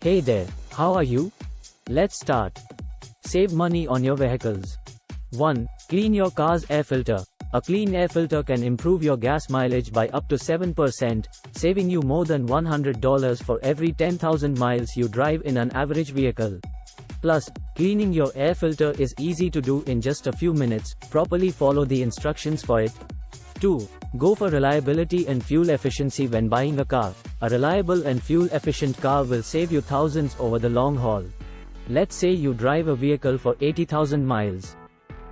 Hey there, how are you? Let's start. Save money on your vehicles. 1. Clean your car's air filter. A clean air filter can improve your gas mileage by up to 7%, saving you more than $100 for every 10,000 miles you drive in an average vehicle. Plus, cleaning your air filter is easy to do in just a few minutes. Properly follow the instructions for it. 2. Go for reliability and fuel efficiency when buying a car. A reliable and fuel-efficient car will save you thousands over the long haul. Let's say you drive a vehicle for 80,000 miles.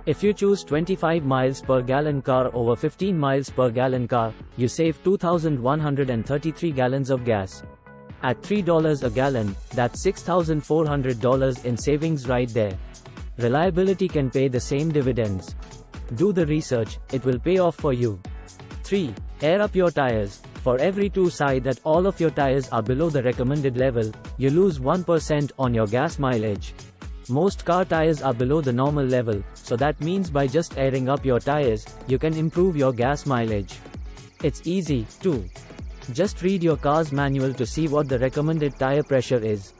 If you choose 25 miles per gallon car over 15 miles per gallon car, you save 2,133 gallons of gas. At $3 a gallon, that's $6,400 in savings right there. Reliability can pay the same dividends. Do the research, it will pay off for you. 3. Air up your tires. For every 2 sigh that all of your tires are below the recommended level, you lose 1% on your gas mileage. Most car tires are below the normal level, so that means by just airing up your tires, you can improve your gas mileage. It's easy, too. Just read your car's manual to see what the recommended tire pressure is.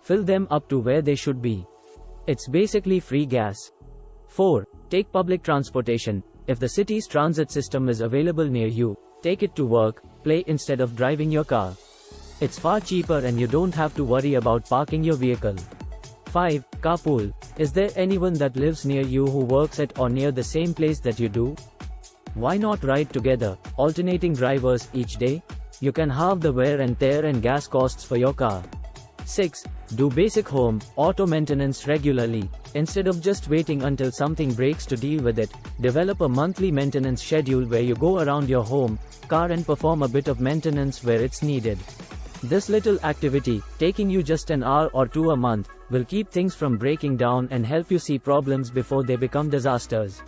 Fill them up to where they should be. It's basically free gas. 4. Take public transportation. If the city's transit system is available near you, take it to work, play instead of driving your car. It's far cheaper and you don't have to worry about parking your vehicle. 5. Carpool. Is there anyone that lives near you who works at or near the same place that you do? Why not ride together, alternating drivers each day? You can halve the wear and tear and gas costs for your car. 6. Do basic home, auto maintenance regularly. Instead of just waiting until something breaks to deal with it, develop a monthly maintenance schedule where you go around your home, car and perform a bit of maintenance where it's needed. This little activity, taking you just an hour or 2 a month, will keep things from breaking down and help you see problems before they become disasters.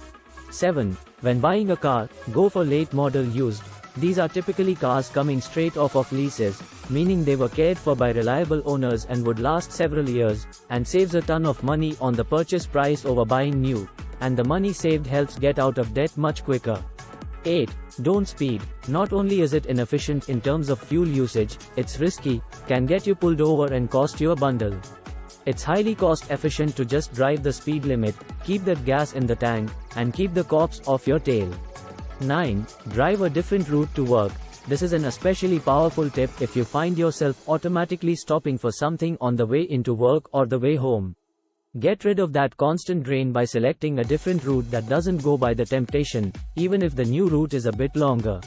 7. When buying a car, go for late model used. These are typically cars coming straight off of leases, meaning they were cared for by reliable owners and would last several years, and saves a ton of money on the purchase price over buying new, and the money saved helps get out of debt much quicker. 8. Don't speed. Not only is it inefficient in terms of fuel usage, it's risky, can get you pulled over and cost you a bundle. It's highly cost efficient to just drive the speed limit, keep that gas in the tank, and keep the cops off your tail. 9. Drive a different route to work. This is an especially powerful tip if you find yourself automatically stopping for something on the way into work or the way home. Get rid of that constant drain by selecting a different route that doesn't go by the temptation, even if the new route is a bit longer.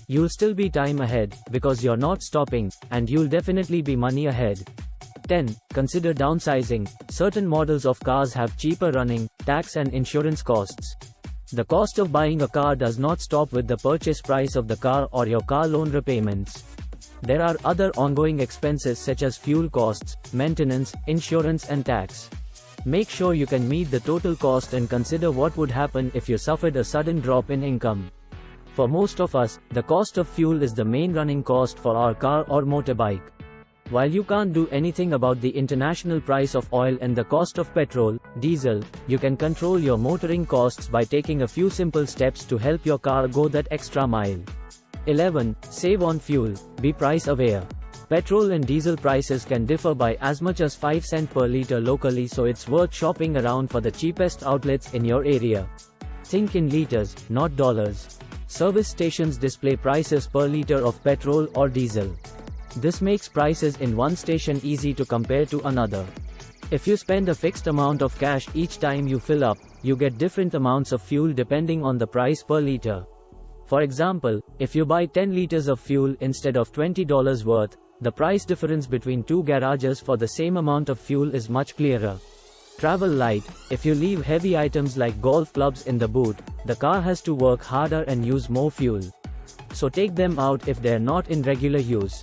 You'll still be time ahead, because you're not stopping, and you'll definitely be money ahead. 10. Consider downsizing. Certain models of cars have cheaper running, tax and insurance costs. The cost of buying a car does not stop with the purchase price of the car or your car loan repayments. There are other ongoing expenses such as fuel costs, maintenance, insurance and tax. Make sure you can meet the total cost and consider what would happen if you suffered a sudden drop in income. For most of us, the cost of fuel is the main running cost for our car or motorbike. While you can't do anything about the international price of oil and the cost of petrol, diesel, you can control your motoring costs by taking a few simple steps to help your car go that extra mile. 11. Save on fuel. Be price aware. Petrol and diesel prices can differ by as much as 5 cents per liter locally, so it's worth shopping around for the cheapest outlets in your area. Think in liters, not dollars. Service stations display prices per liter of petrol or diesel. This makes prices in one station easy to compare to another. If you spend a fixed amount of cash each time you fill up, you get different amounts of fuel depending on the price per liter. For example, if you buy 10 liters of fuel instead of $20 worth, the price difference between 2 garages for the same amount of fuel is much clearer. Travel light. If you leave heavy items like golf clubs in the boot, the car has to work harder and use more fuel. So take them out if they're not in regular use.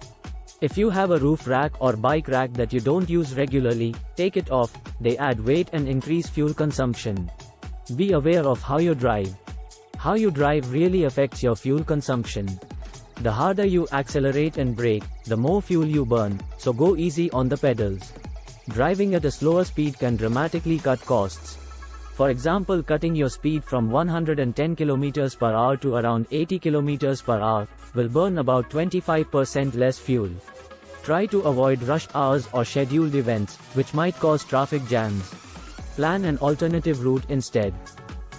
If you have a roof rack or bike rack that you don't use regularly, take it off. They add weight and increase fuel consumption. Be aware of how you drive. How you drive really affects your fuel consumption. The harder you accelerate and brake, the more fuel you burn, so go easy on the pedals. Driving at a slower speed can dramatically cut costs. For example, cutting your speed from 110 km per hour to around 80 km per hour will burn about 25% less fuel. Try to avoid rush hours or scheduled events, which might cause traffic jams. Plan an alternative route instead.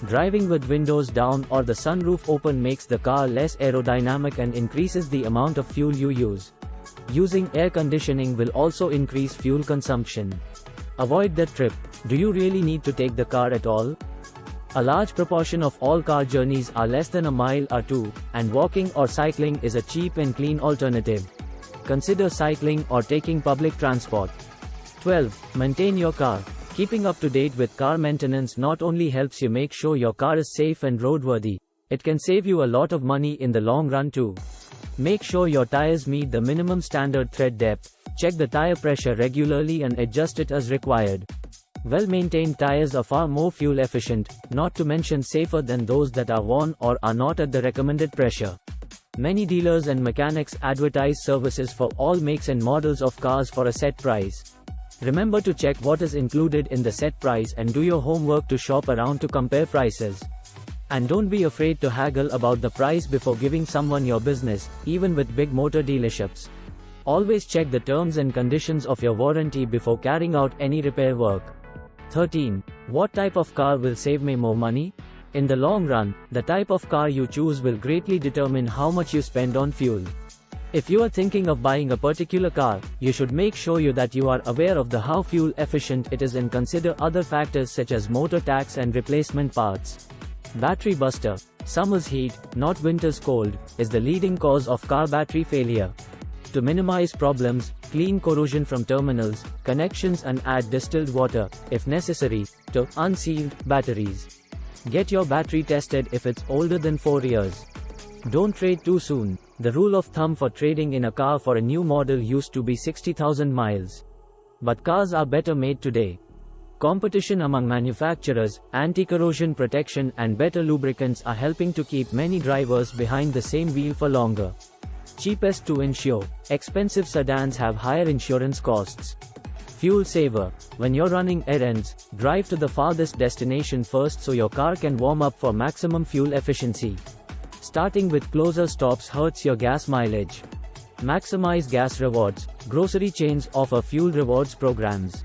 Driving with windows down or the sunroof open makes the car less aerodynamic and increases the amount of fuel you use. Using air conditioning will also increase fuel consumption. Avoid that trip. Do you really need to take the car at all? A large proportion of all car journeys are less than a mile or two, and walking or cycling is a cheap and clean alternative. Consider cycling or taking public transport. 12. Maintain your car. Keeping up to date with car maintenance not only helps you make sure your car is safe and roadworthy, it can save you a lot of money in the long run too. Make sure your tires meet the minimum standard tread depth, check the tire pressure regularly and adjust it as required. Well-maintained tires are far more fuel efficient, not to mention safer than those that are worn or are not at the recommended pressure. Many dealers and mechanics advertise services for all makes and models of cars for a set price. Remember to check what is included in the set price and do your homework to shop around to compare prices. And don't be afraid to haggle about the price before giving someone your business, even with big motor dealerships. Always check the terms and conditions of your warranty before carrying out any repair work. 13. What type of car will save me more money? In the long run, the type of car you choose will greatly determine how much you spend on fuel. If you are thinking of buying a particular car, you should make sure that you are aware of how fuel efficient it is and consider other factors such as motor tax and replacement parts. Battery buster, summer's heat, not winter's cold, is the leading cause of car battery failure. To minimize problems, clean corrosion from terminals, connections and add distilled water, if necessary, to unsealed batteries. Get your battery tested if it's older than 4 years. Don't trade too soon. The rule of thumb for trading in a car for a new model used to be 60,000 miles. But cars are better made today. Competition among manufacturers, anti-corrosion protection and better lubricants are helping to keep many drivers behind the same wheel for longer. Cheapest to insure. Expensive sedans have higher insurance costs. Fuel saver. When you're running errands, drive to the farthest destination first so your car can warm up for maximum fuel efficiency. Starting with closer stops hurts your gas mileage. Maximize gas rewards. Grocery chains offer fuel rewards programs.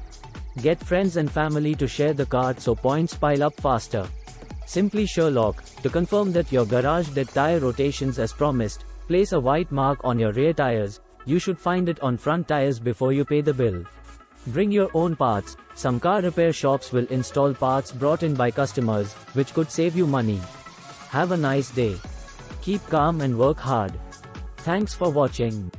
Get friends and family to share the card so points pile up faster. Simply Sherlock. To confirm that your garage did tire rotations as promised, place a white mark on your rear tires. You should find it on front tires before you pay the bill. Bring your own parts. Some car repair shops will install parts brought in by customers, which could save you money. Have a nice day. Keep calm and work hard. Thanks for watching.